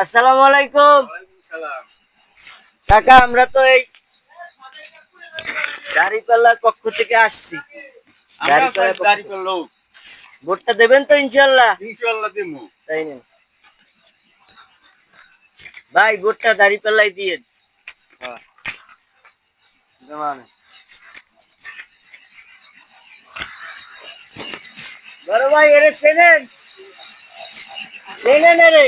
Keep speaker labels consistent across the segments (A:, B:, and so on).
A: আসসালামু আলাইকুম। কাকা, আমরা তো এই দাঁড়িপাল্লার পক্ষ থেকে আসছি। ভোটটা দেবেন তো ইনশাল্লাহ? তাই না ভাই, ভোটটা দাঁড়িপাল্লাই দিয়েন। বড় ভাই, এরে চেনেন? চেনেন এরে?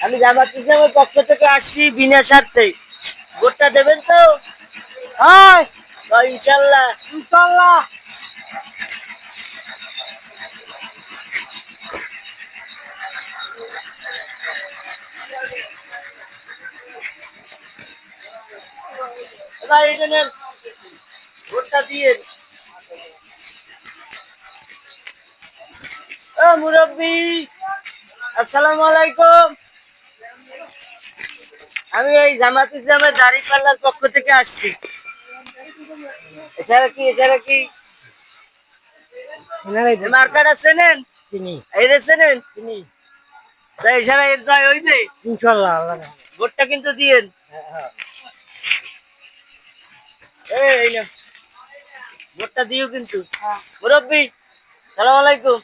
A: আমি জামাত ইসলামের পক্ষ থেকে আসছি বিনা স্বার্থে। ভোটটা দেবেন তো? ইনশাল্লাহ ইনশাল্লাহ। ভাই, এখানে ভোটটা দিয়ে মুরব্বী। আসসালামু আলাইকুম। আমি এই জামাত ইসলামের দাঁড়িপাল্লার পক্ষ থেকে আসছি। এছাড়া কি মার্কাটা চেনেন? চিনি। এরে চেনেন? চিনি। তাই এছাড়া এর দায় হইবে ইনশাল্লাহ। ভোটটা কিন্তু দিয়েন। এই না, ভোটটা দিও কিন্তু মুরব্বী। সালাম আলাইকুম।